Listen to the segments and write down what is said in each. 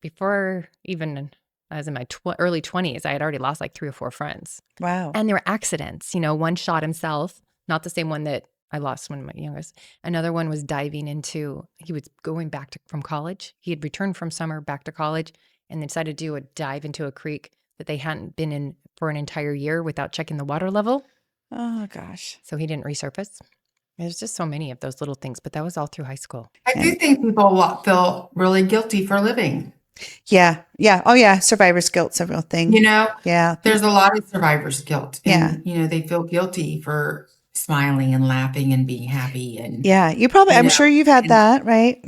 before even I was in my early 20s, I had already lost like 3 or 4 friends. Wow. And they were accidents. One shot himself, not the same one that I lost when my youngest. Another one was he was going back from college. He had returned from summer back to college and they decided to do a dive into a creek that they hadn't been in for an entire year without checking the water level. Oh, gosh. So he didn't resurface. There's just so many of those little things, but that was all through high school. I do think people feel really guilty for living. Yeah. Yeah. Oh, yeah. Survivor's guilt's a real thing. Yeah. There's a lot of survivor's guilt. Yeah. And, they feel guilty for smiling and laughing and being happy. And yeah. I'm sure you've had that, right?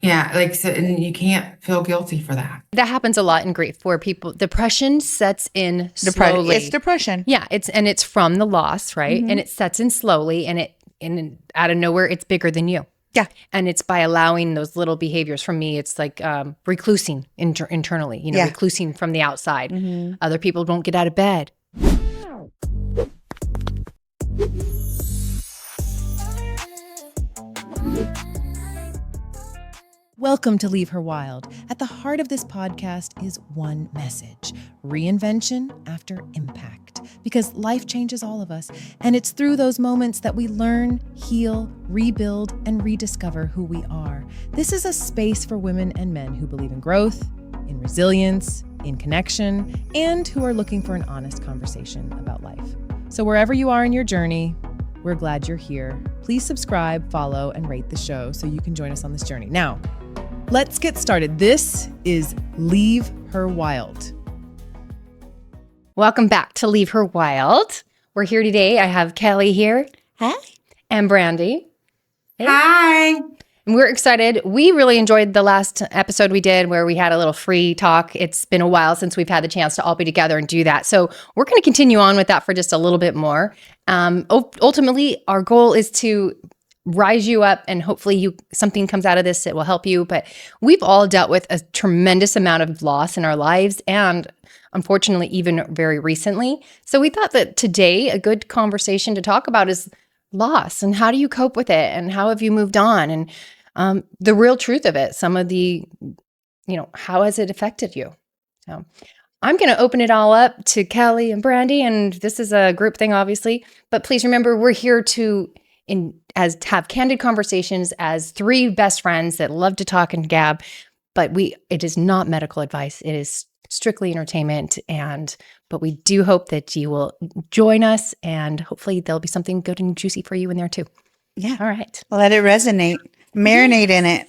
Yeah. And you can't feel guilty for that. That happens a lot in grief where depression sets in slowly. It's depression. Yeah. It's from the loss, right? Mm-hmm. And it sets in slowly and out of nowhere, it's bigger than you. Yeah. And it's by allowing those little behaviors. From me, it's like reclusing internally, reclusing from the outside. Mm-hmm. Other people don't get out of bed. Welcome to Leave Her Wyld. At the heart of this podcast is one message: reinvention after impact. Because life changes all of us, and it's through those moments that we learn, heal, rebuild, and rediscover who we are. This is a space for women and men who believe in growth, in resilience, in connection, and who are looking for an honest conversation about life. So wherever you are in your journey, we're glad you're here. Please subscribe, follow, and rate the show so you can join us on this journey. Now, let's get started. This is Leave Her Wyld. Welcome back to Leave Her Wyld. We're here today. I have Kelly here. Hi. And Brandy. Hey. Hi. And we're excited. We really enjoyed the last episode we did where we had a little free talk. It's been a while since we've had the chance to all be together and do that. So we're going to continue on with that for just a little bit more. Ultimately, our goal is to rise you up and hopefully something comes out of this that will help you. But we've all dealt with a tremendous amount of loss in our lives, and unfortunately, even very recently. So we thought that today a good conversation to talk about is loss and how do you cope with it and how have you moved on and the real truth of it. Some of the, how has it affected you? So I'm going to open it all up to Kelly and Brandy, and this is a group thing, obviously. But please remember, we're here to have candid conversations as 3 best friends that love to talk and gab. But it is not medical advice. It is strictly entertainment. But we do hope that you will join us, and hopefully there'll be something good and juicy for you in there too. Yeah. All right. Let it resonate. Marinate in it.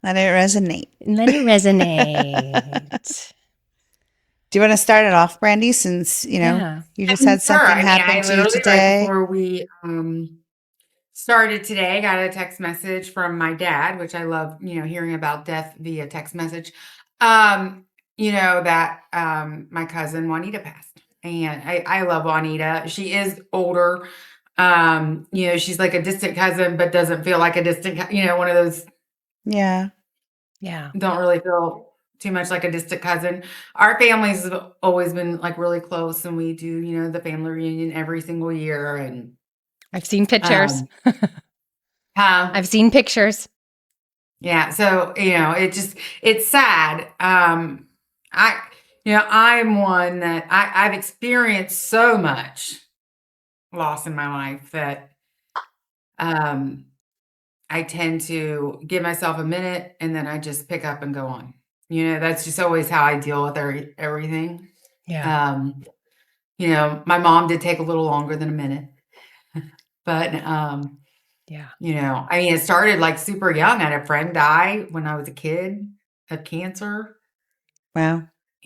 Let it resonate. Let it resonate. Do you want to start it off, Brandy, since, you just had something happen to you today? Right before we started today, I got a text message from my dad, which I love, hearing about death via text message. That my cousin Juanita passed. And I love Juanita. She is older. She's like a distant cousin, but doesn't feel like a distant, one of those. Yeah. Yeah. Don't really feel too much like a distant cousin. Our families have always been like really close, and we do, the family reunion every single year. And I've seen pictures. I've seen pictures. Yeah. So, it's sad. I'm one that I've experienced so much loss in my life that I tend to give myself a minute and then I just pick up and go on. That's just always how I deal with everything. Yeah. My mom did take a little longer than a minute, but yeah. It started like super young. I had a friend die when I was a kid of cancer. Wow.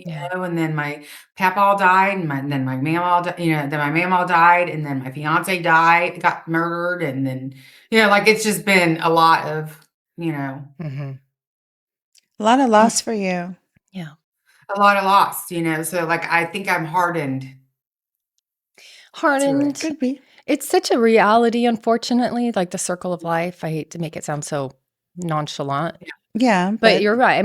And then my papa died, and then my mama, then my mama died, and then my fiance got murdered, and then, it's just been a lot of, Mm-hmm. A lot of loss for you. Yeah. A lot of loss, so I think I'm hardened. Hardened. Could be. It's such a reality, unfortunately, like the circle of life. I hate to make it sound so nonchalant. Yeah. But you're right.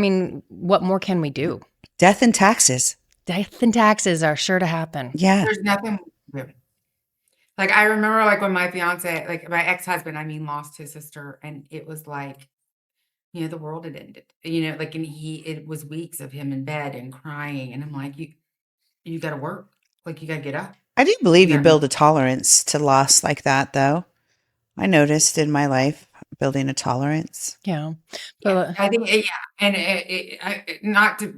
What more can we do? Death and taxes. Death and taxes are sure to happen. Yeah. There's nothing. I remember when my fiance, my ex-husband, lost his sister, and it was the world had ended, like, and it was weeks of him in bed and crying. And I'm like, you got to work. Like, you got to get up. I do You believe you got to build a tolerance to loss like that, though. I noticed in my life building a tolerance. Yeah. Yeah, I think, and not to,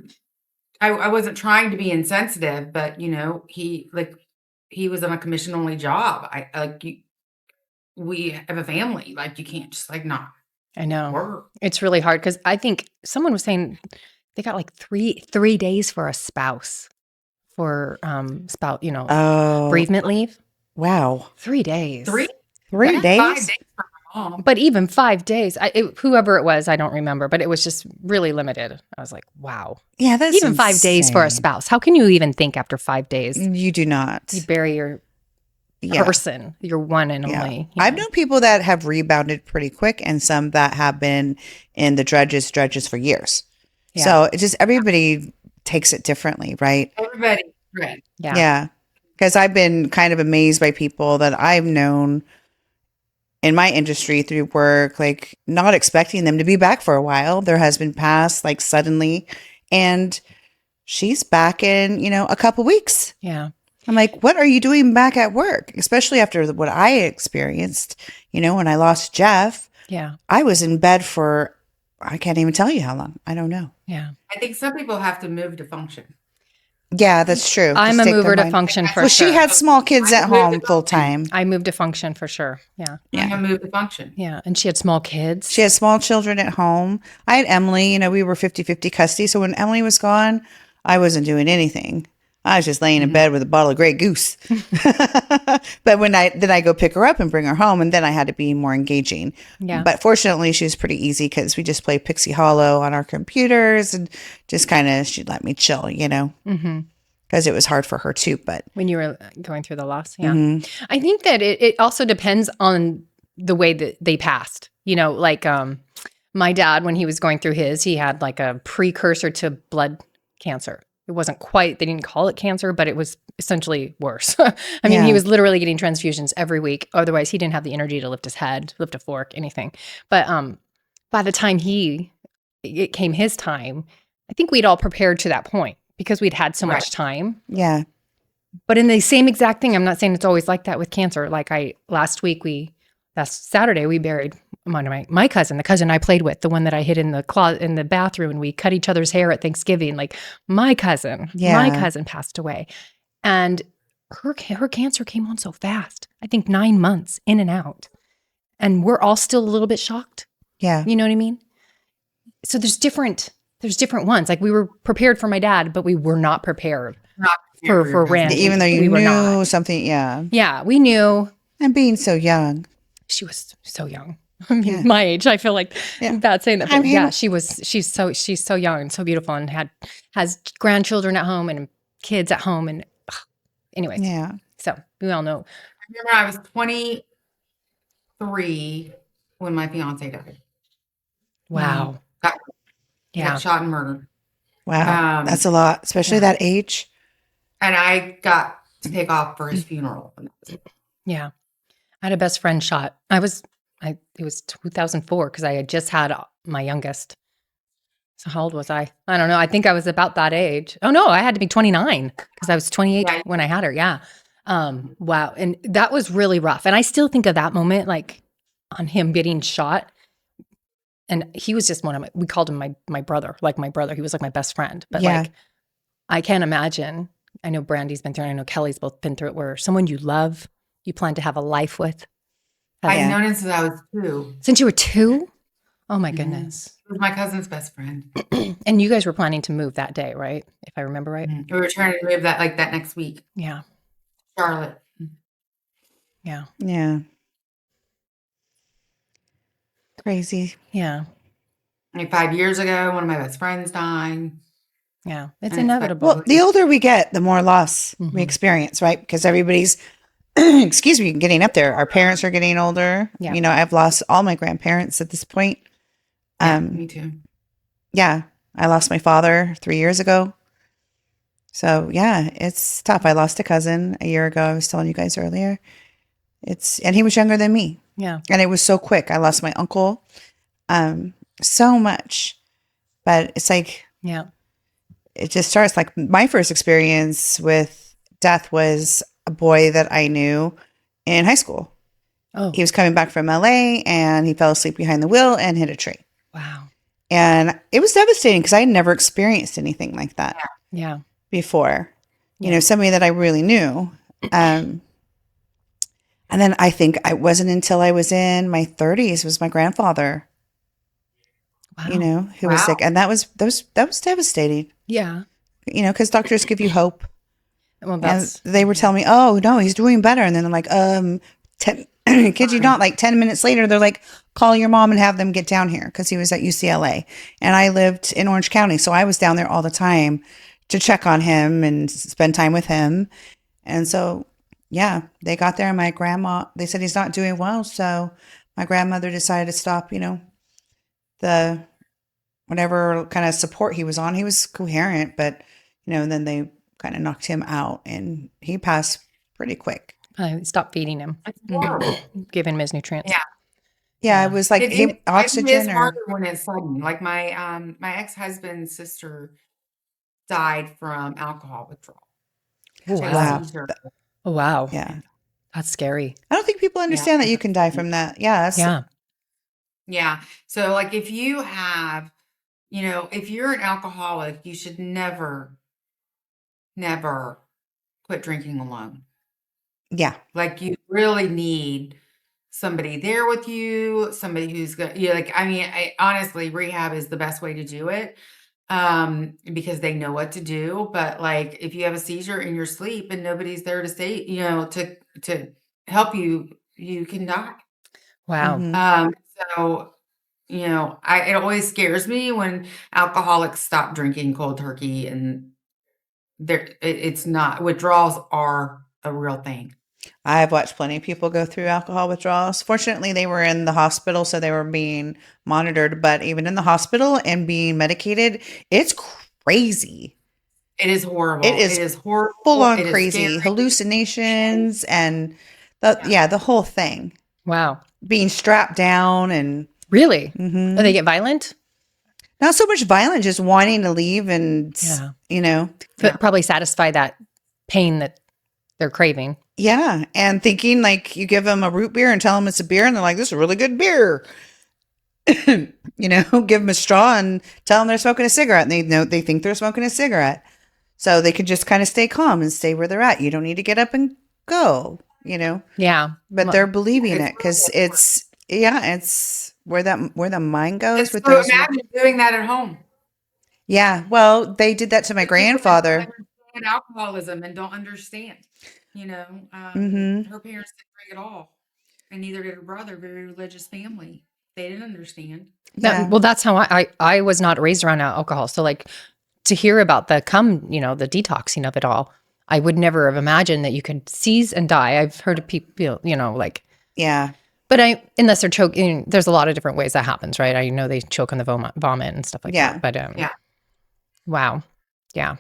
I wasn't trying to be insensitive, but he was on a commission only job. We have a family, like, you can't just like not I know. work. It's really hard because I think someone was saying they got like three days for a spouse for bereavement leave. Wow. 3 days. 3 3 That's 5 days? days for my mom. But even 5 days, whoever it was, I don't remember, but it was just really limited. I was like, wow. Yeah, that's Even 5 days for a insane. spouse. How can you even think after 5 days? You do not. You bury your person, your one and only. I've known people that have rebounded pretty quick and some that have been in the dredges for years. Yeah. So it just, everybody takes it differently, right? Everybody, right? Yeah. Because I've been kind of amazed by people that I've known in my industry through work, like not expecting them to be back for a while. Their husband passed like suddenly and she's back in, a couple weeks. Yeah. I'm like, what are you doing back at work? Especially after what I experienced, when I lost Jeff. Yeah. I was in bed for, I can't even tell you how long. I don't know. Yeah. I think some people have to move to function. Yeah, that's true. I'm Just a take the mover to mind- function for Well, sure. she had small kids at home full time. I moved to function for sure. Yeah. I'm gonna move to function. Yeah. And she had small kids. She had small children at home. I had Emily, we were 50-50 custody. So when Emily was gone, I wasn't doing anything. I was just laying in bed with a bottle of Grey Goose. But then I go pick her up and bring her home, and then I had to be more engaging. Yeah. But fortunately, she was pretty easy because we just play Pixie Hollow on our computers and just kind of, she'd let me chill, Mm-hmm. because it was hard for her too. But When you were going through the loss. Yeah. I think that it also depends on the way that they passed. Like my dad, when he was going through he had like a precursor to blood cancer. It wasn't quite, they didn't call it cancer, but it was essentially worse. I mean, he was literally getting transfusions every week. Otherwise, he didn't have the energy to lift his head, lift a fork, anything. But by the time it came his time, I think we'd all prepared to that point because we'd had so much time. yeah, But in the same exact thing, I'm not saying it's always like that with cancer. Like last Saturday, we buried my cousin, the cousin I played with, the one that I hid in the closet, in the bathroom, and we cut each other's hair at Thanksgiving. Like my cousin passed away, and her cancer came on so fast. I think 9 months in and out, and we're all still a little bit shocked. yeah. You know what I mean? So there's different ones. Like we were prepared for my dad, but we were not prepared for Randy. Even though you were knew not. something, yeah. Yeah, we knew. And being so young. She was so young. I mean, my age. I feel like bad saying that. But she's so young and so beautiful, and has grandchildren at home and kids at home, and anyways. Yeah. So we all know. I remember I was 23 when my fiance died. Wow. Got shot and murdered. Wow. That's a lot, especially that age. And I got to take off for his funeral. Yeah. I had a best friend shot. It was 2004 because I had just had my youngest. So how old was I? I don't know. I think I was about that age. Oh no, I had to be 29 because I was 28 when I had her. Yeah. Wow. And that was really rough. And I still think of that moment, like on him getting shot. And he was just we called him my brother, like my brother. He was like my best friend. But like, I can't imagine. I know Brandy's been through it. I know Kelly's both been through it, where someone you love, you plan to have a life with. I've known him since I was 2. Since you were 2? Oh my goodness. He was my cousin's best friend. And you guys were planning to move that day, right? If I remember right. We were trying to move that next week. Yeah. Charlotte. Yeah. Yeah. Crazy. Yeah. Like 5 years ago, one of my best friends died. Yeah. It's And inevitable. Well, the older we get, the more loss we experience, right? Because everybody's, excuse me, getting up there. Our parents are getting older. Yeah. I've lost all my grandparents at this point. Me too. Yeah. I lost my father 3 years ago. So yeah, it's tough. I lost a cousin a year ago. I was telling you guys earlier. And he was younger than me. Yeah. And it was so quick. I lost my uncle so much. But it's like, Yeah. it just starts like my first experience with death was a boy that I knew in high school. Oh, He was coming back from LA and he fell asleep behind the wheel and hit a tree. wow. And it was devastating because I had never experienced anything like that Yeah. before. You know, Yeah. somebody that I really knew. And then I think it wasn't until I was in my 30s was my grandfather, Wow. you know, who was Wow. sick. And that was devastating, Yeah. you know, because doctors give you hope. Well, And that's they were telling me, oh, no, he's doing better. And then I'm like, kid you not, like 10 minutes later, they're like, call your mom and have them get down here because he was at UCLA. And I lived in Orange County. So I was down there all the time to check on him and spend time with him. And so, yeah, they got there and my grandma, they said he's not doing well. So my grandmother decided to stop, you know, the whatever kind of support he was on. He was coherent, but, you know, and then they kind of knocked him out and he passed pretty quick. stop feeding him, It's horrible. giving him his nutrients. Yeah. Yeah, Yeah. it was like It is oxygen or harder when it's sudden. Like my ex-husband's sister died from alcohol withdrawal. Oh, She had a wow. seizure. Oh, wow. Yeah. That's scary. I don't think people understand that you can die from that. Yeah. Yeah. Yeah. So like if you have, you know, if you're an alcoholic, you should never quit drinking alone. Yeah. Like you really need somebody there with you, somebody who's good. Yeah, like I mean, honestly, rehab is the best way to do it because they know what to do. But like if you have a seizure in your sleep and nobody's there to say, you know, to help you, you can die. Wow. Mhm. So you know, it always scares me when alcoholics stop drinking cold turkey and it's not withdrawals are a real thing. I've watched plenty of people go through alcohol withdrawals. Fortunately, they were in the hospital, so they were being monitored. But even in the hospital and being medicated, it's crazy. It is horrible. It is horrible. full on It is crazy scary. hallucinations and the whole thing. Wow. Being strapped down and Really? mhm. Oh, they get violent? Not so much violent, just wanting to leave and Yeah. you know, Yeah. Probably satisfy that pain that they're craving. yeah, and thinking like you give them a root beer and tell them it's a beer, and they're like, "This is a really good beer." You know, give them a straw and tell them they're smoking a cigarette, and they think they're smoking a cigarette, so they can just kind of stay calm and stay where they're at. You don't need to get up and go, you know, Yeah. but Well, they're believing It's it because really it's where the mind goes with so those. imagine doing that at home. Yeah, well, they did that to my People that don't grandfather. understand alcoholism and don't understand. You know, Hmm. her parents didn't drink at all, and neither did her brother. Very religious family. They didn't understand. Yeah, well, that's how I was not raised around alcohol. So like to hear about the the detoxing of it all, I would never have imagined that you could seize and die. I've heard of people, like, yeah, but unless they're choking, there's a lot of different ways that happens, right? I know they choke on the vomit and stuff like Yeah. that. But Yeah. wow. Yeah.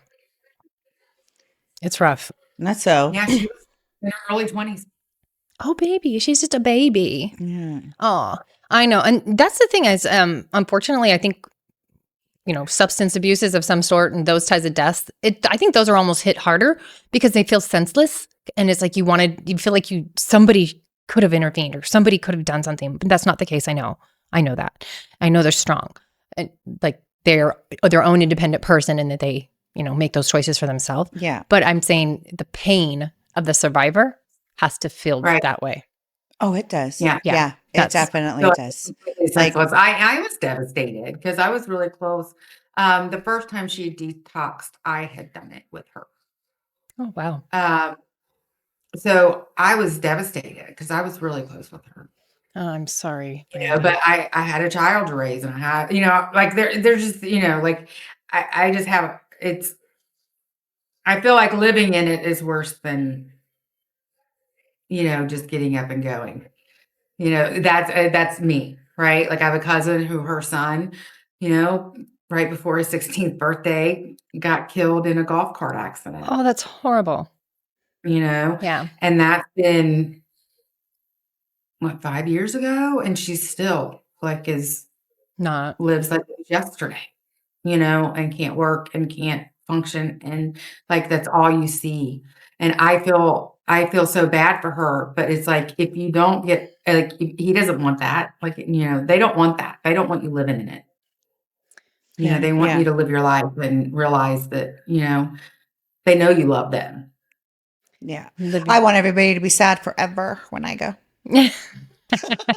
It's rough. not so. Yeah, she was in her early 20s. Oh, baby. She's just a baby. Yeah. Oh, I know. And that's the thing is, unfortunately, I think, substance abuses of some sort and those types of deaths, I think those are almost hit harder because they feel senseless. And it's like you feel like somebody could have intervened or somebody could have done something. But that's not the case. I know that. I know they're strong and like they're their own independent person and that they, make those choices for themselves. Yeah. But I'm saying the pain of the survivor has to feel Right. that way. Oh, it does. Yeah. Yeah. It That's- definitely So does. it's Like- senseless. I was devastated because I was really close. The first time she detoxed, I had done it with her. Oh, wow. So I was devastated because I was really close with her. Oh, I'm sorry. But I had a child to raise and I had, like they're just, like I just have I feel like living in it is worse than, just getting up and going. That's me, right? Like I have a cousin who her son, right before his 16th birthday got killed in a golf cart accident, Oh, that's horrible. Yeah. and that's been 5 years ago. And she's still like, Not. lives like it was yesterday, and can't work and can't function, and like that's all you see. And I feel so bad for her, but it's like if you don't get like he doesn't want that. Like, they don't want that. They don't want you living in it. Yeah. They want Yeah. you to live your life and realize that, they know you love them. Yeah. Living- I want everybody to be sad forever when I go.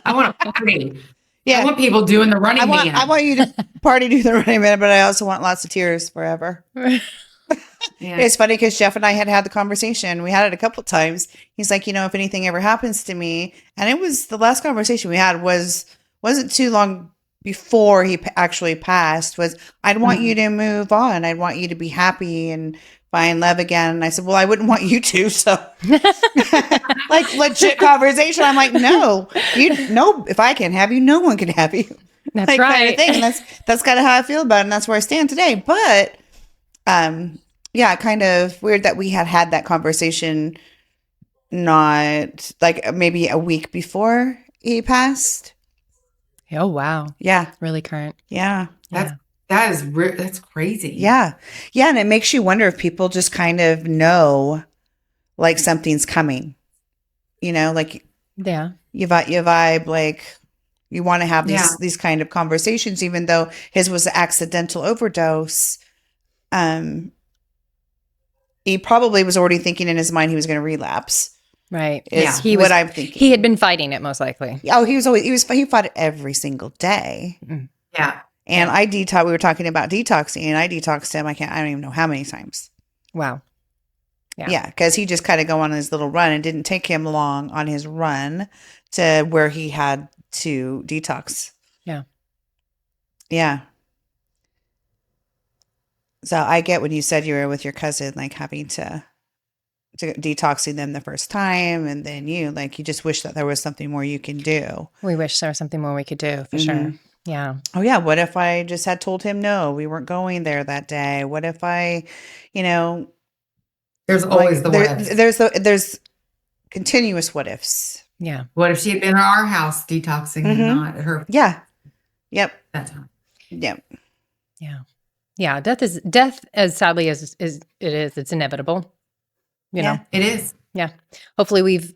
I want a party. Yeah. I want people doing the running I want man. you to party do the running man, but I also want lots of tears forever. Yeah. It's funny because Jeff and I had the conversation. We had it a couple of times. He's like, if anything ever happens to me, and it was the last conversation we had wasn't too long before he actually passed. Was I'd want you to move on. I'd want you to be happy and find love again. And I said, well, I wouldn't want you to. So, like legit conversation. I'm like, no, if I can have you, no one can have you. That's Like, right. kind of thing. And that's kind of how I feel about it. And that's where I stand today. But, yeah, kind of weird that we had that conversation not like maybe a week before he passed. Oh, wow. Yeah. Really current. Yeah. That's crazy. Yeah. Yeah. And it makes you wonder if people just kind of know like something's coming, like Yeah. you vibe, like you want to have Yeah. these kind of conversations, even though his was an accidental overdose. He probably was already thinking in his mind he was going to relapse. Right. Is He what was, I'm thinking. he had been fighting it most likely. Oh, he fought it every single day. Yeah. And we were talking about detoxing, and I detoxed him. I don't even know how many times. Wow. Yeah. Yeah. Cause he just kind of go on his little run, and didn't take him long on his run to where he had to detox. Yeah. Yeah. So I get when you said you were with your cousin, like having to detoxing them the first time, and then you just wish that there was something more you can do. We wish there was something more we could do for sure. Yeah. Oh yeah. What if I just had told him no, we weren't going there that day? What if I, There's always the what ifs. there's continuous what ifs. Yeah. What if she had been at our house detoxing and not at her Yeah. Yep. that time? Yep. Yeah. Yeah. Death as sadly as it's inevitable. You know? It is. Yeah. Hopefully we've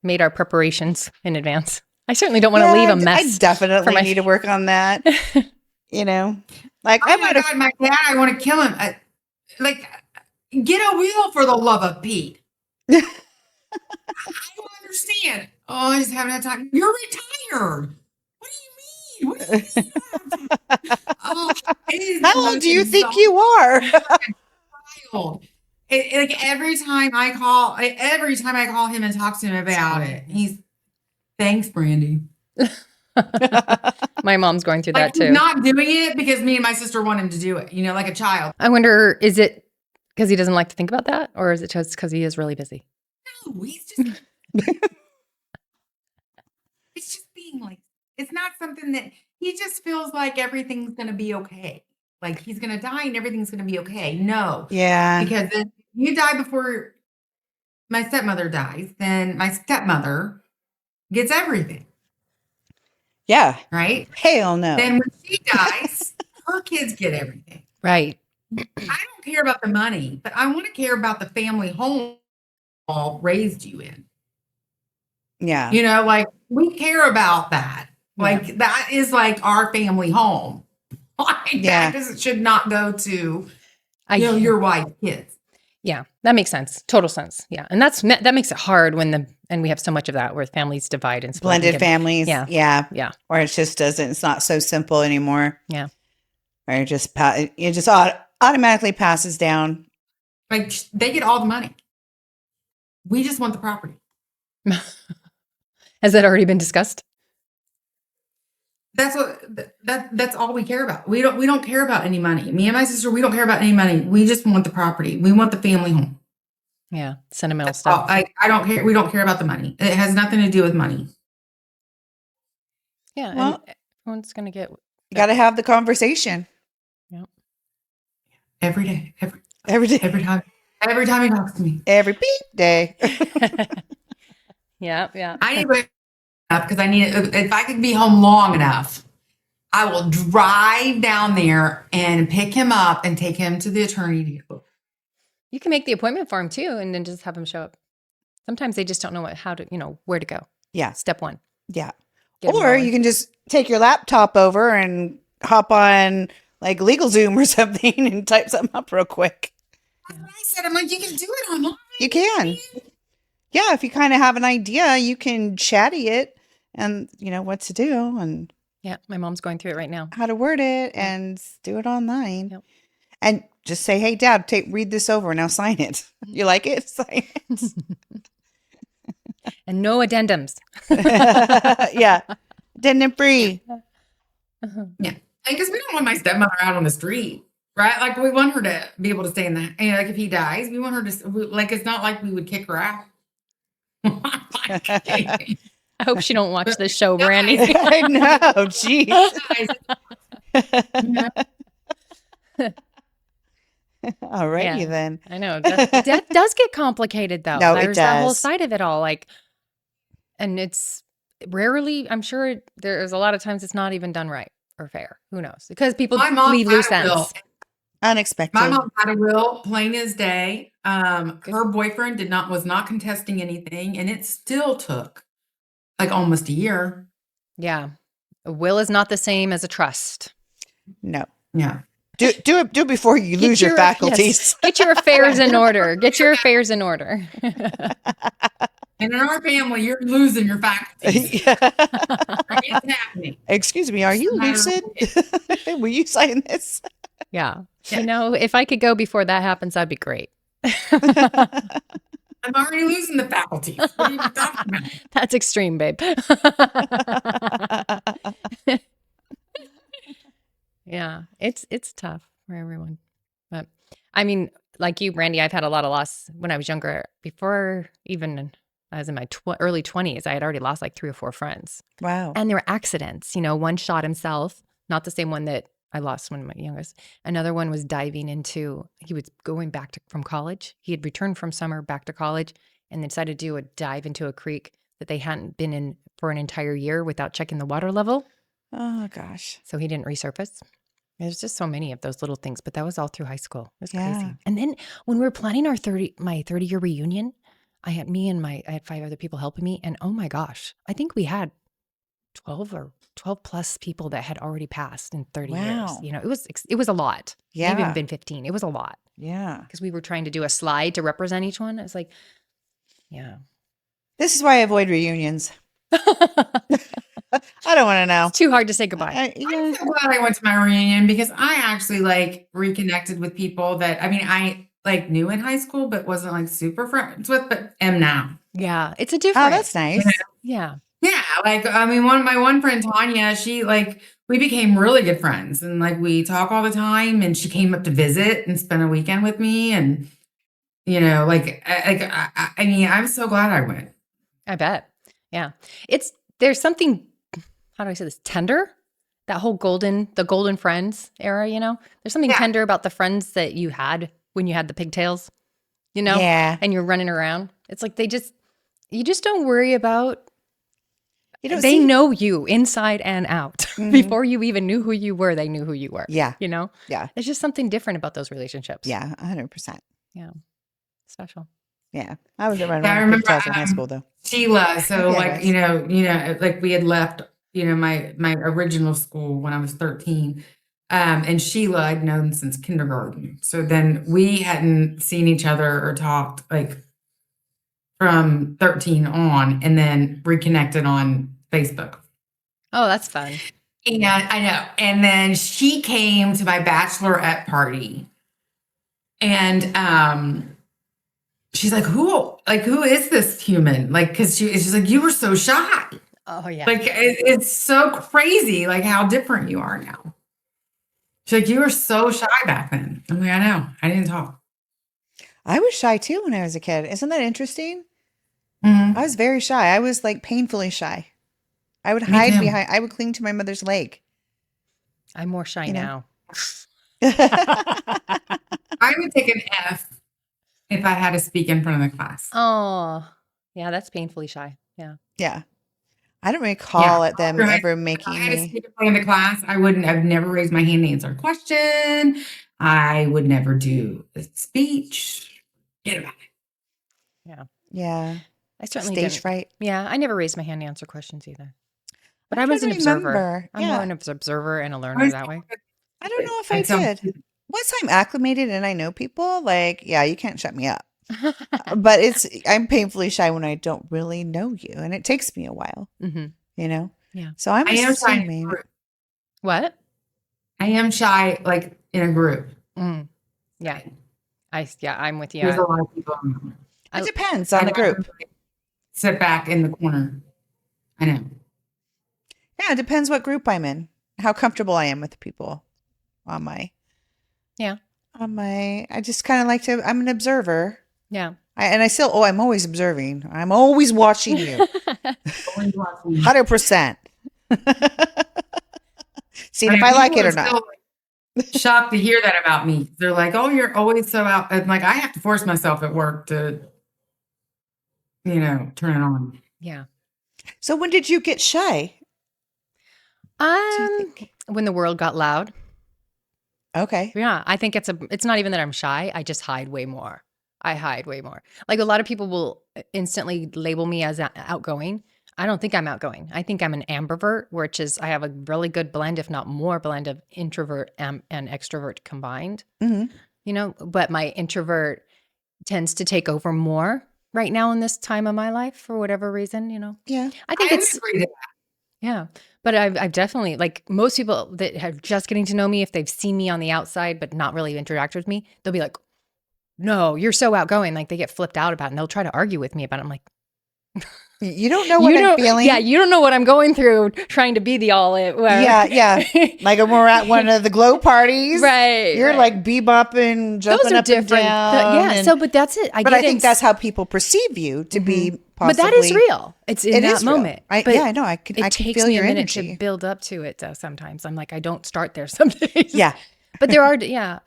made our preparations in advance. I certainly don't want to leave a mess. I definitely need to work on that. Like Oh my God, my dad, I want to kill him. Get a wheel for the love of Pete. I don't understand. Oh, I just haven't had time. You're retired. What do you mean? What do you mean? It is the how old most do you think you are? wild. Every time I call him and talk to him about it, he's thanks, Brandy. My mom's going through that He's too. not doing it because me and my sister want him to do it, like a child. I wonder, is it because he doesn't like to think about that, or is it just because he is really busy? No, he's just it's just being like, it's not something that he just feels like everything's gonna be okay. Like he's gonna die and everything's gonna be okay. No. Yeah. Because if you die before my stepmother dies, then my stepmother gets everything, Yeah. right? Hell no. Then when she dies, her kids get everything. Right. I don't care about the money, but I want to care about the family home all raised you in. Yeah. Like we care about that. Like that is like our family home. Like Yeah. that should not go to your wife's kids. Yeah, that makes sense. Total sense. Yeah, and that makes it hard and we have so much of that where families divide and split. Blended families. Yeah. Yeah. Yeah. Or it just doesn't. It's not so simple anymore. Yeah. Or it just automatically passes down. Like they get all the money. We just want the property. Has that already been discussed? That's all we care about. We don't care about any money. Me and my sister, we don't care about any money. We just want the property. We want the family home. Yeah, sentimental That's all. stuff. I don't care. We don't care about the money. It has nothing to do with money. Yeah, Well, and everyone's gonna get. You got to have the conversation Every day. every day. Every time he talks to me. Every beep day. Yeah, yeah. I need to wake up because I need if I could be home long enough I will drive down there and pick him up and take him to the attorney deal. You can make the appointment for him too, and then just have him show up. Sometimes they just don't know where to go. Yeah. Step one. Yeah. Get 'em Or rolling. you can just take your laptop over and hop on like LegalZoom or something and type something up real quick. That's what I said. I'm like, you can do it online. You can. Yeah, if you kind of have an idea, you can chatty it and you know what to do and Yeah, my mom's going through it right now. how to word it and do it online. Yep. And just say, "Hey, Dad, read this over. Now sign it. You like it? Sign it." And no addendums. Yeah. Didn't free. Yeah. Because we don't want my stepmother out on the street, right? Like, we want her to be able to stay in the, like, if he dies, we want her to, like, it's not like we would kick her out. I hope she don't watch this show, Brandy. I know. Jeez. Alrighty Yeah. then. I know. Death does get complicated though. No, it There's that whole does. side of it all. Like, and it's rarely, I'm sure there's a lot of times it's not even done right or fair. Who knows? Because people My mom leave had loose a will. ends. Unexpected. My mom had a will, plain as day. Her boyfriend was not contesting anything, and it still took like almost a year. Yeah. A will is not the same as a trust. No. Yeah. Do it before you lose your faculties. Get your affairs in order. Get your affairs in order. And in our family, you're losing your faculties. It's happening. Excuse me, are you lucid? Will you sign this? Yeah. You know, if I could go before that happens, that'd be great. I'm already losing the faculties. What are you talking about? That's extreme, babe. Yeah, it's tough for everyone. But I mean, like you, Brandy, I've had a lot of loss when I was younger. Before even I was in my early 20s, I had already lost like 3 or 4 friends. Wow. And there were accidents. You know, one shot himself, not the same one that I lost when my youngest. Another one was he was going back from college. He had returned from summer back to college and then decided to do a dive into a creek that they hadn't been in for an entire year without checking the water level. Oh gosh. So he didn't resurface. There's just so many of those little things, but that was all through high school. It was Yeah. crazy. And then when we were planning my 30-year reunion, I had 5 other people helping me. And oh my gosh, I think we had 12 plus people that had already passed in 30 years. Wow. You know, it was a lot. Yeah. Maybe even been 15. It was a lot Yeah. because we were trying to do a slide to represent each one. It was like, yeah. This is why I avoid reunions. I don't want to know. It's too hard to say goodbye. I'm so glad I went to my reunion because I actually like reconnected with people that I like knew in high school, but wasn't like super friends with, but am now. Yeah. It's a different. Oh, that's nice. Yeah. Yeah. Like, I mean, my one friend, Tanya, she like, we became really good friends and like we talk all the time and she came up to visit and spend a weekend with me. And, you know, I mean, I'm so glad I went. I bet. Yeah. There's something, how do I say this? Tender? That whole the golden friends era, you know? There's something Yeah. tender about the friends that you had when you had the pigtails, you know? Yeah. And you're running around. It's like you just don't worry about, You they know you inside and out. Mhm. Before you even knew who you were, they knew who you were. Yeah. You know? Yeah. There's just something different about those relationships. Yeah. 100%. Special. Yeah. I was around I remember, pigtails in high school though. Sheila. So Yeah, like, guys. you know, like we had left, you know, my original school when I was 13. And Sheila I'd known since kindergarten. So then we hadn't seen each other or talked like from 13 on and then reconnected on Facebook. Oh, that's fun. And I know. And then she came to my bachelorette party. And she's like, who is this human? Like, cause she's like, you were so shy. Oh, yeah. Like it's so crazy, like how different you are now. She's like, you were so shy back then. I'm like, I know. I didn't talk. I was shy too when I was a kid. Isn't that interesting? Mhm. I was very shy. I was like painfully shy. I would Me hide too. behind, I would cling to my mother's leg. I'm more shy You know? now. I would take an F if I had to speak in front of the class. Oh, yeah, that's painfully shy. Yeah. Yeah. I don't recall at them Right. ever If I making had to me. sneak away in the class, I've never raised my hand to answer a question. I would never do a speech. Get about it. Yeah. I certainly Stage didn't. fright. Yeah, I never raised my hand to answer questions either. But I I'm was trying an to observer. remember. I'm more Yeah. an observer and a I learner was- that way. I don't know if I I'd tell- did. Once I'm acclimated and I know people, like, yeah, you can't shut me up. But I'm painfully shy when I don't really know you, and it takes me a while, Mhm. you know? Yeah. So I'm I am shy in a assuming. group. What? I am shy, like in a group. Mm. Yeah. I'm with you. There's a lot of people. It depends on the group. Sit back in the corner. I know. Yeah, it depends what group I'm in, how comfortable I am with the people on my. Yeah. I just kind of like to, I'm an observer. Yeah. I'm always observing. I'm always watching you. Always watching. 100%. Seeing if I like it or not. Still, like, shocked to hear that about me. They're like, "Oh, you're always so out." I'm like, I have to force myself at work to, turn it on. Yeah. So when did you get shy? When the world got loud. Okay. Yeah, I think it's not even that I'm shy. I just hide way more. I hide way more. Like a lot of people will instantly label me as outgoing. I don't think I'm outgoing. I think I'm an ambivert, which is I have a really good blend, if not more blend of introvert and extrovert combined. Mm-hmm. But my introvert tends to take over more right now in this time of my life for whatever reason, Yeah. I think I it's would agree to that. yeah. But I've definitely, like most people that have just getting to know me, if they've seen me on the outside but not really interact with me, they'll be like, no, you're so outgoing. Like they get flipped out about it and they'll try to argue with me about it. I'm like, You don't know what I'm feeling. Yeah, you don't know what I'm going through trying to be the all it. Yeah. Like when we're at one of the glow parties. Right. You're like bebopping, jumping Those are up different. and down. So, but that's it. But I think that's how people perceive you to be possibly. But that is real. It's in that is real. moment. I know. I can It takes feel me your a minute energy. to build up to it though sometimes. I'm like, I don't start there some days. Yeah. But there are, yeah.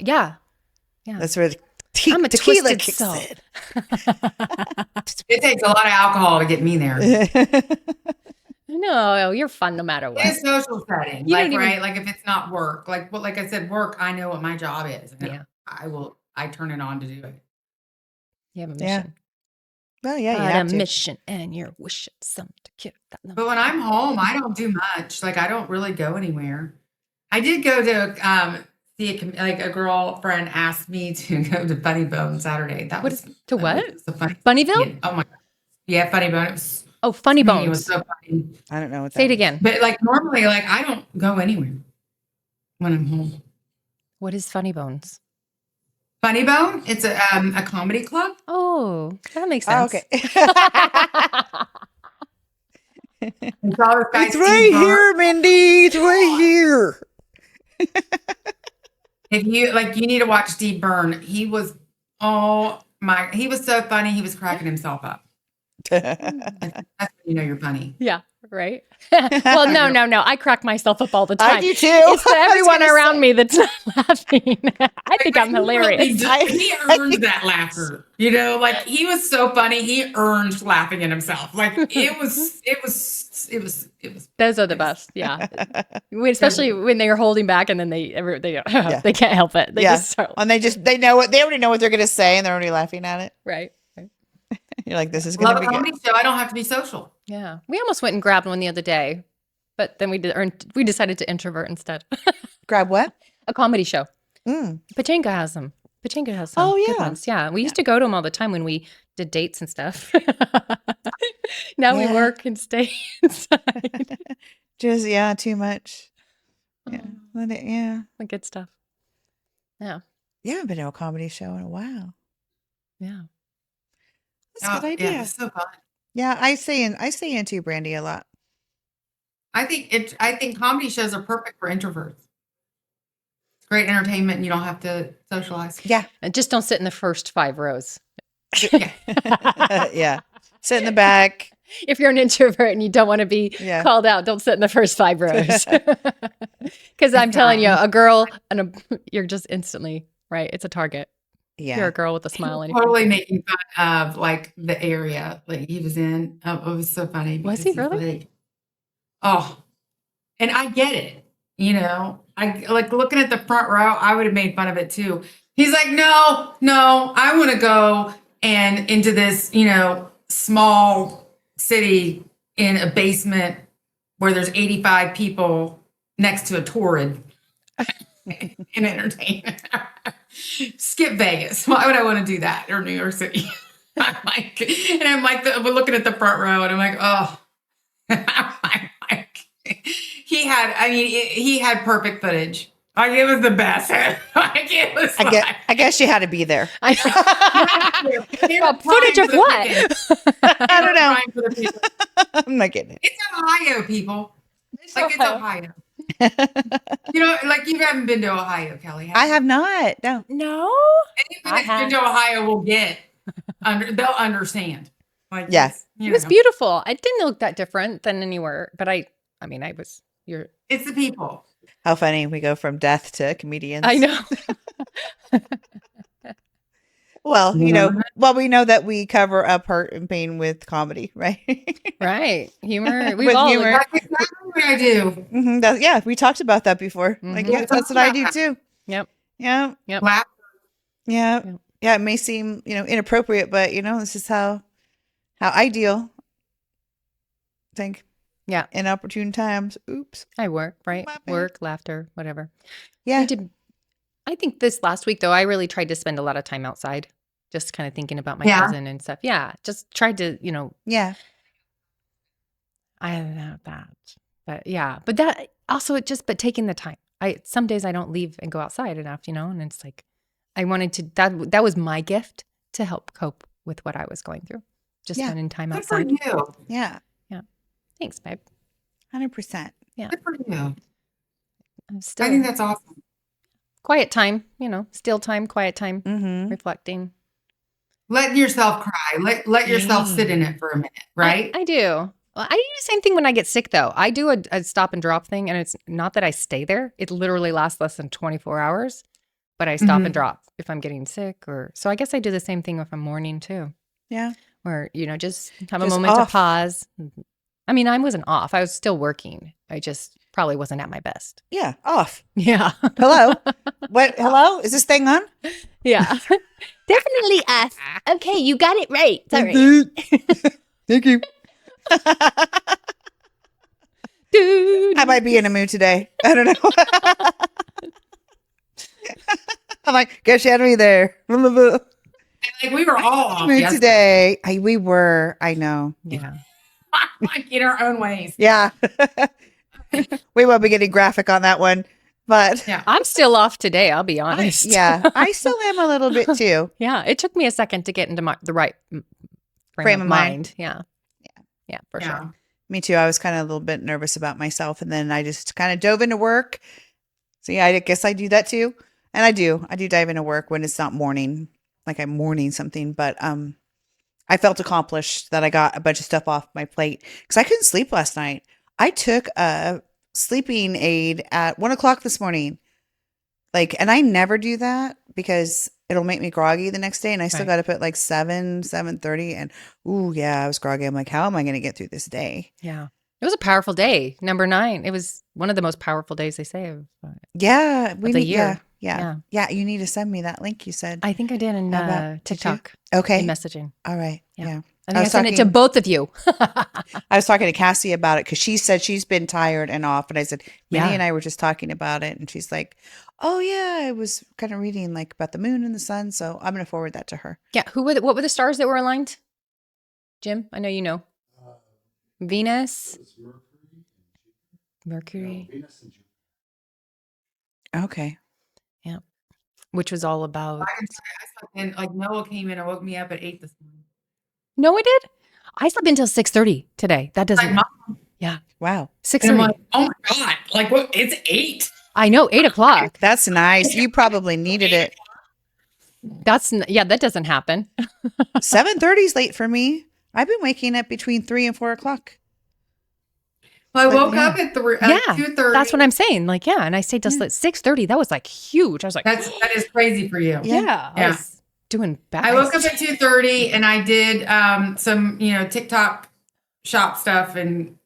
That's where the I'm a tequila twisted kicks soul. in. It takes a lot of alcohol to get me there. No, you're fun no matter what. In a social setting, You like don't even- right, like if it's not work, like I said, work. I know what my job is. And Yeah. I turn it on to do it. You have a Yeah. mission. Well, yeah, you Got have a to. mission and you're wishing something to kill that number. But when I'm home, I don't do much. Like I don't really go anywhere. I did go to see a girlfriend asked me to go to Funny Bone Saturday. That What was is- to what? It was so funny. Bunnyville? Yeah. Oh my god. Yeah, Funny Bone. It was Oh, Funny It was Bones. so funny. I don't know what that Say it is. again. But like normally, like I don't go anywhere when I'm home. What is Funny Bones? Funny Bone. It's a comedy club. Oh, that makes Oh, sense. okay. It's all this guy It's Steve right Byrne. here, Mindy. It's right here. If you you need to watch Steve Byrne. He was he was so funny. He was cracking himself up. That's when you know you're funny. Yeah, right. Well, no. I crack myself up all the time. I do too. It's the I was everyone gonna around say. me that's not laughing. I think I'm hilarious. He earned that laughter. Like he was so funny. He earned laughing at himself. Like it was. Those are the best. Yeah, especially when they're holding back and then they they can't help it. They Yeah. just start And they know they already know what they're going to say and they're already laughing at it. right. You're like, this is going Love to a be good. comedy show. I don't have to be social. Yeah, we almost went and grabbed one the other day, but then we decided to introvert instead. Grab what? A comedy show. Mm. Pachinko has them. Pachinko has some Oh, good yeah. ones. Yeah, we used to go to them all the time when we did dates and stuff. Now we Yeah. work and stay inside. Just, too much. Yeah. The good stuff. Yeah, You haven't been to a comedy show in a while. yeah. That's a good idea. Yeah, it's so fun. Yeah, I say into you, Brandy, a lot. I think comedy shows are perfect for introverts. It's great entertainment, and you don't have to socialize. Yeah. And just don't sit in the first 5 rows. Yeah. Yeah. Sit in the back. If you're an introvert and you don't want to be Yeah. called out, don't sit in the first 5 rows. Because I'm telling you, a girl and you're just instantly right. It's a target. Yeah. You're a girl with a smile. And Totally making fun of like the area like he was in. It was so funny. Was because he he's really? like- Oh, and I get it. You know, I like looking at the front row. I would have made fun of it too. He's like, no, I want to go and into this, small city in a basement where there's 85 people next to a torrid and entertain. Skip Vegas. Why would I want to do that? Or New York City? I'm like, we're looking at the front row, and I'm like, oh. He had perfect footage. Like, it was the best. Like, it was I guess you had to be there. I footage of what? I don't know. I'm not getting it. It's Ohio, people. It's Ohio. Like you haven't been to Ohio, Kelly. I have not. No. No. Anyone that's been to Ohio will get. They'll understand. Like, yes, it was beautiful. It didn't look that different than anywhere, but it's the people. How funny we go from death to comedians. I know. Well, we know that we cover up hurt and pain with comedy, right? Right. Humor. With humor. That's exactly what I do. Mm-hmm. We talked about that before. Mm-hmm. Like, yeah, that's what I do too. Yep. Yeah. Yep. Laugh. Yeah. Yeah. It may seem, inappropriate, but this is how I deal. I think. Yeah. In opportune times. Oops. I work, right? Work, laughter, whatever. Yeah. I think this last week, though, I really tried to spend a lot of time outside, just kind of thinking about my cousin and stuff. Yeah. Just tried to, Yeah. I don't know that. But yeah. But that also, but taking the time. Some days I don't leave and go outside enough, and it's like, I wanted to, that was my gift to help cope with what I was going through. Just spending time outside. Good for you. Yeah. Thanks, babe. 100%. Yeah. Good for you. I'm still I think that's awesome. quiet time, still time, quiet time, Mm-hmm. reflecting. Letting yourself cry. Let yourself sit in it for a minute, right? I do. Well, I do the same thing when I get sick, though. I do a stop and drop thing, and it's not that I stay there. It literally lasts less than 24 hours, but I stop and drop if I'm getting sick. So I guess I do the same thing if I'm mourning, too. Yeah. Or, just have a moment to pause. I mean, I wasn't off. I was still working. I just probably wasn't at my best. Yeah. Off. Yeah. Hello. What? Hello? Is this thing on? Yeah. Definitely us. Okay, you got it right. Sorry. Thank you. Dude. I might be in a mood today. I don't know. I'm like, guess you had me there. Like, we were all off Mood yesterday. today. We were. I know. Yeah. Like, in our own ways. Yeah. We won't be getting graphic on that one, but Yeah. I'm still off today, I'll be honest. I still am a little bit too. Yeah. It took me a second to get into the right frame of mind. Yeah. Yeah, for sure. Me too. I was kind of a little bit nervous about myself, and then I just kind of dove into work. So yeah, I guess I do that too. And I do dive into work when it's not morning, like I'm mourning something, but I felt accomplished that I got a bunch of stuff off my plate because I couldn't sleep last night. I took a sleeping aid at 1:00 this morning. And I never do that because it'll make me groggy the next day. And I still got up at 7:30. And I was groggy. I'm like, how am I going to get through this day? Yeah. It was a powerful day. Number 9. It was one of the most powerful days they say of Yeah. the year. Yeah. You need to send me that link you said. I think I did in TikTok. Okay. In messaging. All right. Yeah. Yeah. I think I sent it to both of you. I was talking to Cassie about it because she said she's been tired and off. And I said, Minnie and I were just talking about it. And she's like, oh, yeah, I was kind of reading about the moon and the sun. So I'm going to forward that to her. Yeah. What were the stars that were aligned? Jim, I know you know. Venus. Mercury. Venus and Jupiter. Okay. Yeah. Which was all about. I slept in, Noah came in and woke me up at 8 this morning. No, I did. I slept until 6:30 today. That doesn't. Mom. Yeah. Wow. 6:30. And I'm like, oh my God. What? It's 8. I know. 8:00. That's nice. You probably needed it. That doesn't happen. 7:30 is late for me. I've been waking up between 3 and 4 o'clock. Well, I woke up at 2:30. That's what I'm saying. And I stayed till 6:30. That was huge. I was like, that is crazy for you. yeah. I was doing bad. I woke up at 2:30 and I did some, TikTok shop stuff and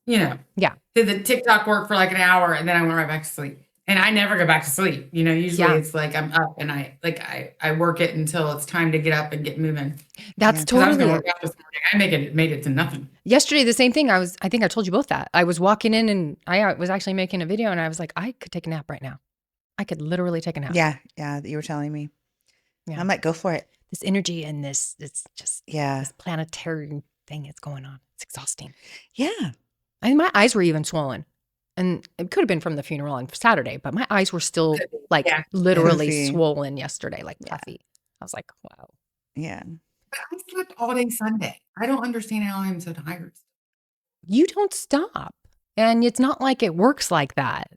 Yeah. did the TikTok work for like an hour and then I went right back to sleep. And I never go back to sleep. Usually Yeah. it's like I'm up and I work it until it's time to get up and get moving. That's Yeah. 'Cause I was totally gonna it. work out this morning. I made it to nothing. Yesterday, the same thing. I think I told you both that. I was walking in and I was actually making a video and I was like, I could take a nap right now. I could literally take a nap. Yeah. You were telling me. Yeah. I'm like, go for it. This energy and it's just Yeah. this planetary thing is going on. It's exhausting. Yeah. I mean, my eyes were even swollen. And it could have been from the funeral on Saturday, but my eyes were still like Yeah. literally Poofy. swollen yesterday, like Yeah. puffy. I was like, wow. Yeah. But I slept all day Sunday. I don't understand how I'm so tired. You don't stop. And it's not like it works like that.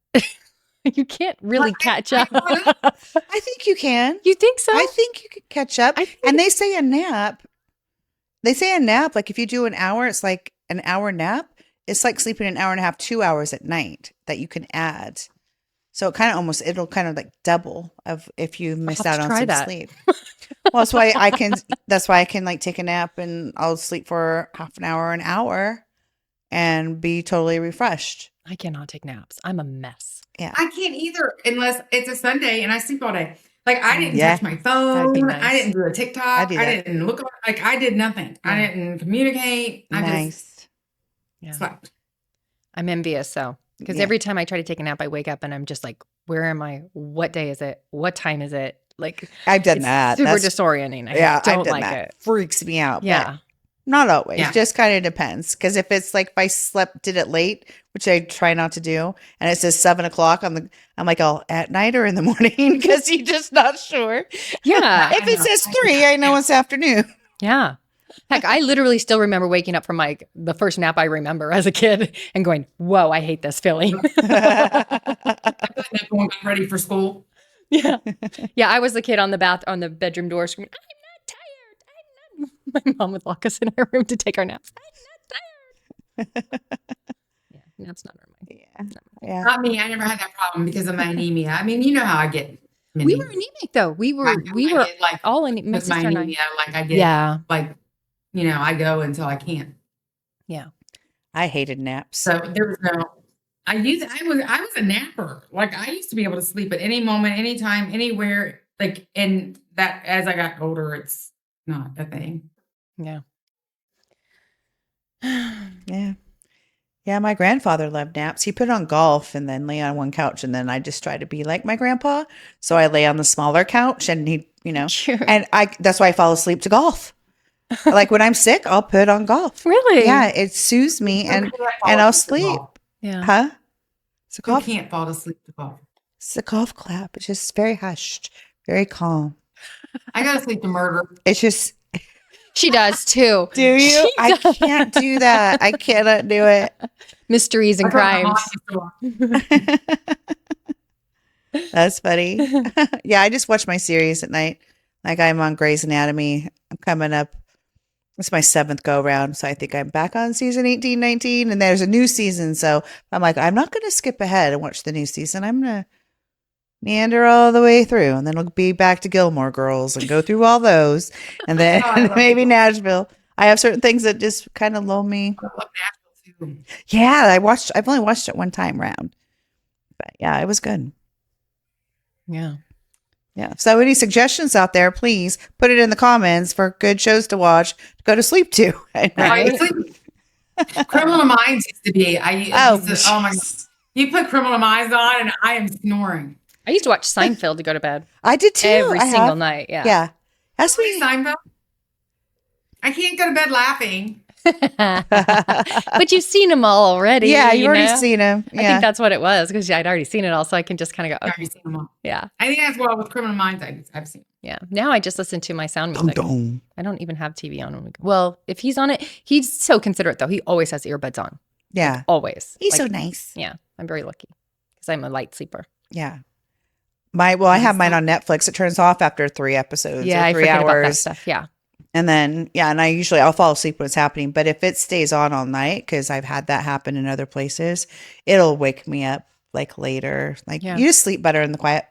You can't really But catch I up. I think you can. You think so? I think you could catch up. I think- And they say a nap, like if you do an hour, it's like an hour nap. It's like sleeping an hour and a half, 2 hours at night that you can add. So it'll kind of like double of if you missed have out to on try some that. sleep. Well, that's why I can like take a nap and I'll sleep for half an hour and be totally refreshed. I cannot take naps. I'm a mess. Yeah. I can't either unless it's a Sunday and I sleep all day. Like I didn't Yeah. touch my phone. That'd be nice. I didn't do a TikTok. I do I that. didn't look like I did nothing. I Yeah. didn't communicate. I just Nice. Yeah. slept. I'm envious, so because Yeah. every time I try to take a nap, I wake up and I'm just like, where am I? What day is it? What time is it? Like I've done it's that. super That's- disorienting. I yeah, don't I've done like that. it. Freaks me out. but Yeah. not always. Yeah. Just kind of depends. Because if it's like if I did it late, which I try not to do, and it says 7:00 I'm like, oh, at night or in the morning? Because you're just not sure. Yeah. If it says 3, I know it's afternoon. Yeah. Heck, I literally still remember waking up from the first nap I remember as a kid and going, whoa, I hate this feeling. Everyone got ready for school. Yeah. Yeah. I was the kid on the bedroom door screaming, I'm not tired. My mom would lock us in our room to take our naps. I'm not tired. Yeah. Naps not our mind. Yeah. Not me. I never had that problem because of my anemia. I mean, you know how I get. We were anemic though. We were get, like all in my with my sister and I. anemia. Like I get Yeah. like I go until I can't. Yeah. I hated naps. So there was no. I was a napper. Like I used to be able to sleep at any moment, anytime, anywhere. Like and that as I got older, it's not a thing. Yeah. Yeah. Yeah, my grandfather loved naps. He put on golf and then lay on one couch, and then I just try to be like my grandpa. So I lay on the smaller couch, and he, Sure. and that's why I fall asleep to golf. Like when I'm sick, I'll put on golf. Really? Yeah, it soothes me, and You can't fall I'll asleep to sleep. golf. Yeah. Huh? It's a You golf. can't fall asleep to golf. It's a golf clap. It's just very hushed, very calm. I gotta sleep to murder. It's just. She does too. Do you? She I does. can't do that. I cannot do it. Mysteries and I thought my mom crimes. used to watch. That's funny. Yeah, I just watch my series at night. Like I'm on Grey's Anatomy. I'm coming up. It's my 7th go round. So I think I'm back on season 18, 19, and there's a new season. So I'm like, I'm not going to skip ahead and watch the new season. I'm going to meander all the way through, and then we'll be back to Gilmore Girls and go through all those. And then Oh, I love maybe Gilmore. Nashville. I have certain things that just kind of lull me. I love Nashville too. Yeah, I've only watched it one time round. But yeah, it was good. Yeah. Yeah. So any suggestions out there, please put it in the comments for good shows to watch, to go to sleep to. Right. Criminal Minds used to be. Oh, Oh my god! You put Criminal Minds on, and I am snoring. I used to watch Seinfeld to go to bed I did too. every I single have. night. Yeah. Yeah. That's Please, me. Seinfeld. I can't go to bed laughing. But you've seen them all already. Yeah, you've you already know? seen him. I Yeah. think that's what it was because I'd already seen it all. So I can just kind of go, I've okay. already seen them all. Yeah. I think that's what with Criminal Minds I've seen. Yeah. Now I just listen to my sound Dum music. dum. I don't even have TV on when we go. Well, if he's on it, he's so considerate though. He always has earbuds on. Yeah. Always. He's so Like, nice. Yeah. I'm very lucky because I'm a light sleeper. Yeah. I have mine on Netflix. It turns off after 3 episodes Yeah. or I 3 forget about that hours. stuff. Yeah. And then, and I'll fall asleep when it's happening. But if it stays on all night, because I've had that happen in other places, it'll wake me up like later. Like Yeah. you just sleep better in the quiet.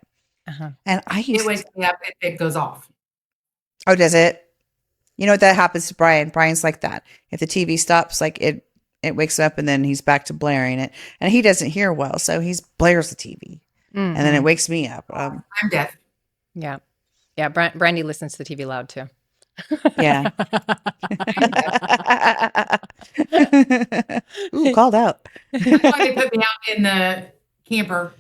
Uh-huh. And I It used wakes me up if it goes off. Oh, does it? You know what that happens to Brian? Brian's like that. If the TV stops, like it wakes up and then he's back to blaring it. And he doesn't hear well, so he blares the TV. And then it wakes me up. I'm deaf. Yeah. Yeah. Brandy listens to the TV loud too. Yeah. Ooh, called out. That's why they put me out in the camper.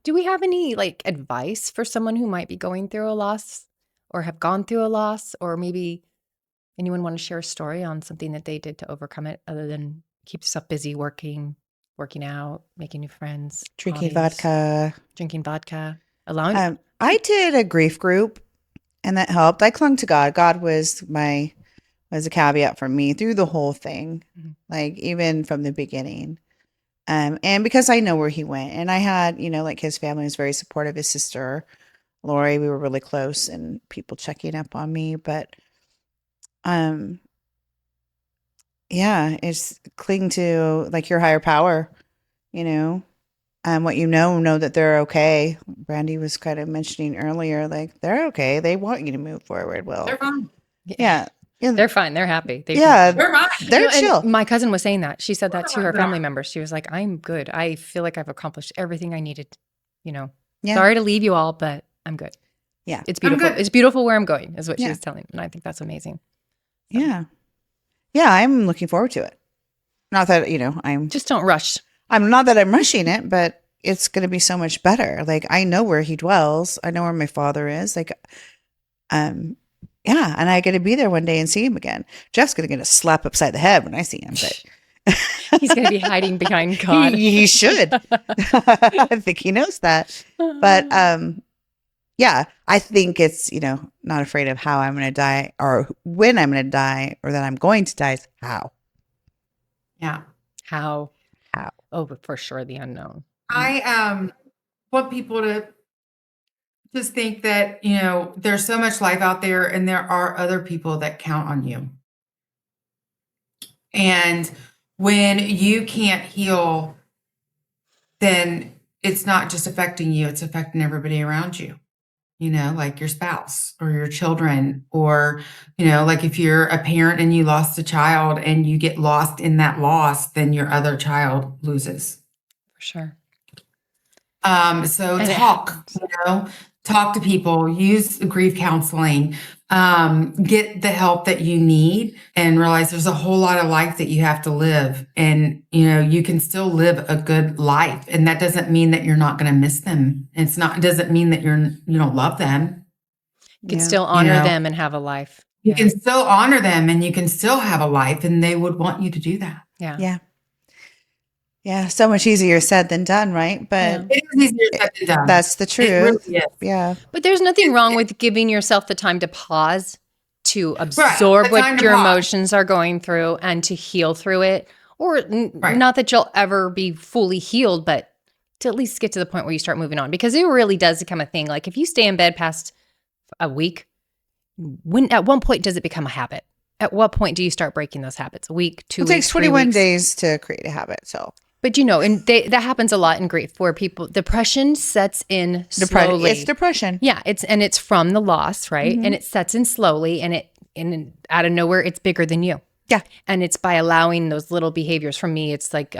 Do we have any like advice for someone who might be going through a loss or have gone through a loss, or maybe anyone want to share a story on something that they did to overcome it other than keep yourself busy working out, making new friends, Drinking hobbies, vodka. allowing I did a grief group, and that helped. I clung to God. God was a caveat for me through the whole thing, like even from the beginning. And because I know where he went, and I had, like his family was very supportive. His sister, Lori, we were really close, and people checking up on me. But, yeah, it's cling to like your higher power, what know that they're okay. Brandy was kind of mentioning earlier, like they're okay. They want you to move forward. Well, They're fine. yeah. they're fine. They're happy. Yeah. They're fine. They're And chill. my cousin was saying that. She said that to her Yeah. family members. She was like, I'm good. I feel like I've accomplished everything I needed. Yeah. Sorry to leave you all, but I'm good. Yeah. It's beautiful. good. It's beautiful where I'm going, is what she Yeah. was telling me. And I think that's amazing. Yeah. Yeah. I'm looking forward to it. Not that, Just don't rush. I'm not that I'm rushing it, but it's going to be so much better. Like I know where he dwells. I know where my father is. Like, yeah. And I get to be there one day and see him again. Jeff's going to get a slap upside the head when I see him, but He's going to be hiding behind God. he should. I think he knows that. But, yeah, I think it's, not afraid of how I'm going to die or when I'm going to die or that I'm going to die. It's how. Yeah. How? How? Oh, but for sure, the unknown. I want people to just think that, there's so much life out there and there are other people that count on you. And when you can't heal, then it's not just affecting you, it's affecting everybody around you. Like your spouse or your children, or, like if you're a parent and you lost a child and you get lost in that loss, then your other child loses. For sure. So And it talk, talk to people, use grief counseling, get the help that you need, and realize there's a whole lot of life that you have to live. And, you can still live a good life. And that doesn't mean that you're not going to miss them. It doesn't mean that you don't love them. You can Yeah. still honor them and have a life. You can still honor them and you can still have a life, and they would want you to do that. Yeah. Yeah. Yeah. So much easier said than done, right? But It is easier said than done. that's the It truth. really is. Yeah. But there's nothing wrong with giving yourself the time to pause, to the absorb time what to your pause. emotions are going through and to heal through it. Or Right. not that you'll ever be fully healed, but to at least get to the point where you start moving on. Because it really does become a thing. Like if you stay in bed past a week, at one point does it become a habit? At what point do you start breaking those habits? A week, 2 It weeks, takes 3 21 weeks? days to create a habit. So But and that happens a lot in grief where depression sets in slowly. it's depression. Yeah, it's from the loss, right? Mhm. And it sets in slowly, and out of nowhere, it's bigger than you. Yeah. And it's by allowing those little behaviors. For me, it's like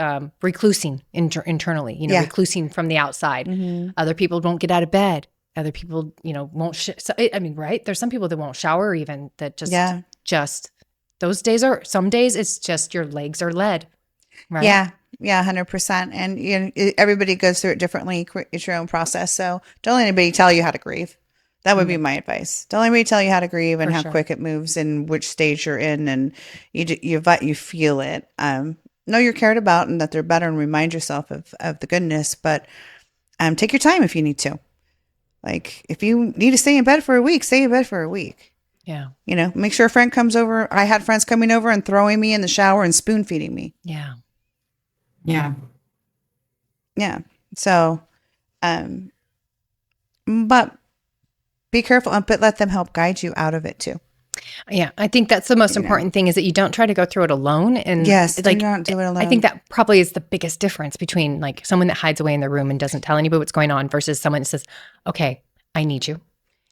reclusing internally, Yeah. reclusing from the outside. Mhm. Other people don't get out of bed. Other people, won't. Right? There's some people that won't shower even. That just those days some days it's just your legs are lead. Right? Yeah. Yeah. 100%. And everybody goes through it differently. It's your own process. So don't let anybody tell you how to grieve. That would be my advice. Don't let anybody tell you how to grieve and For how sure. quick it moves and which stage you're in, and you feel it. Know you're cared about and that they're better, and remind yourself of the goodness. But take your time if you need to. Like if you need to stay in bed for a week, stay in bed for a week. Yeah. Make sure a friend comes over. I had friends coming over and throwing me in the shower and spoon feeding me. Yeah. Yeah. Yeah. So, but be careful, but let them help guide you out of it too. Yeah, I think that's the most important thing is that you don't try to go through it alone. And Yes, do not do it alone. I think that probably is the biggest difference between like someone that hides away in their room and doesn't tell anybody what's going on versus someone that says, okay, I need you.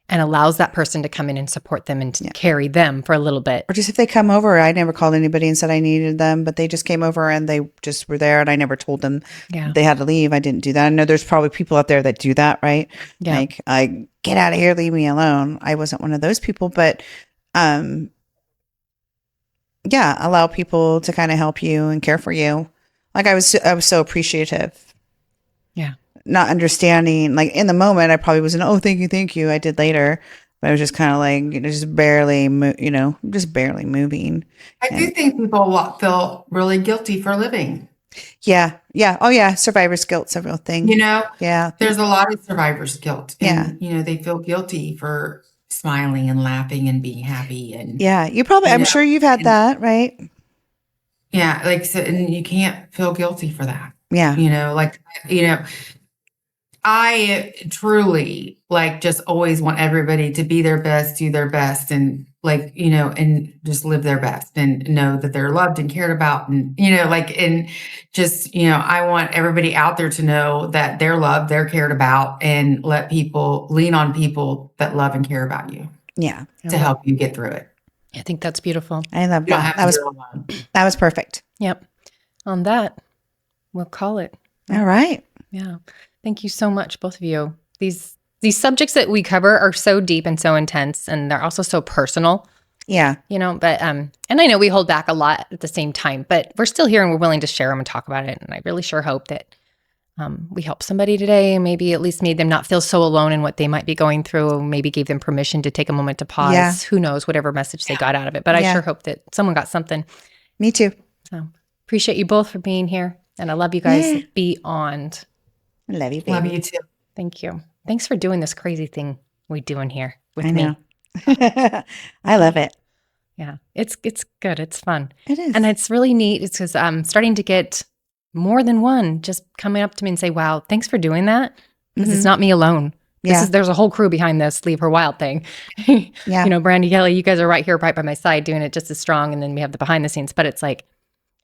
and allows that person to come in and support them and to carry them for a little bit. Or just if they come over, I never called anybody and said I needed them, but they just came over and they just were there and I never told them they had to leave. I didn't do that. I know there's probably people out there that do that, right? Yeah. Like, I get out of here, leave me alone. I wasn't one of those people, but allow people to kind of help you and care for you. Like I was so appreciative. Yeah. Not understanding, like in the moment, I probably wasn't, oh, thank you. I did later, but I was just kind of like, just barely, just barely moving. I do think people feel really guilty for living. Yeah. Yeah. Oh yeah. Survivor's guilt's a real thing. Yeah. There's a lot of survivor's guilt. And, Yeah. they feel guilty for smiling and laughing and being happy. And Yeah. I'm sure you've had that, right? yeah, so, and you can't feel guilty for that. Yeah. I truly just always want everybody to be their best, do their best, and and just live their best and know that they're loved and cared about. And, and just, I want everybody out there to know that they're loved, they're cared about, and let people lean on people that love and care about you. Yeah. To help you get through it. I think that's beautiful. I love You don't that. have to do it alone. That was perfect. Yep. On that, we'll call it. All right. Yeah. Thank you so much, both of you. These subjects that we cover are so deep and so intense, and they're also so personal. Yeah. But and I know we hold back a lot at the same time, but we're still here and we're willing to share them and talk about it. And I really sure hope that we helped somebody today, and maybe at least made them not feel so alone in what they might be going through, maybe gave them permission to take a moment to pause. Yeah. Who knows, whatever message they got out of it. But I sure hope that someone got something. Me too. So appreciate you both for being here. And I love you guys beyond. I love you, baby. Love you too. Thank you. Thanks for doing this crazy thing we do in here with I me. know. I love it. Yeah, it's good. It's fun. It is. And it's really neat. It's because I'm starting to get more than one just coming up to me and say, wow, thanks for doing that. Because it's not me alone. There's a whole crew behind this Leave Her Wyld thing. Yeah. Brandy, Kelly, you guys are right here, right by my side, doing it just as strong. And then we have the behind the scenes. But it's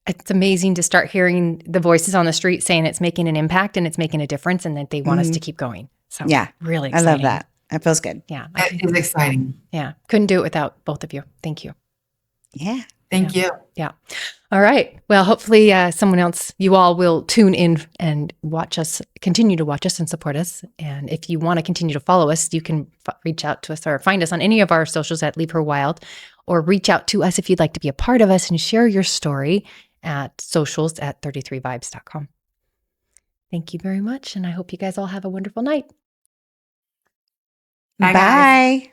it's amazing to start hearing the voices on the street saying it's making an impact and it's making a difference and that they want us to keep going. So really exciting. I love that. It feels good. Yeah. That is exciting. Yeah. Couldn't do it without both of you. Thank you. Yeah. Thank you. Yeah. All right. Well, hopefully someone else, you all will tune in and watch us, continue to watch us and support us. And if you want to continue to follow us, you can reach out to us or find us on any of our socials at Leave Her Wyld, or reach out to us if you'd like to be a part of us and share your story at socials at 33vibes.com. Thank you very much. And I hope you guys all have a wonderful night. Bye, guys. Bye.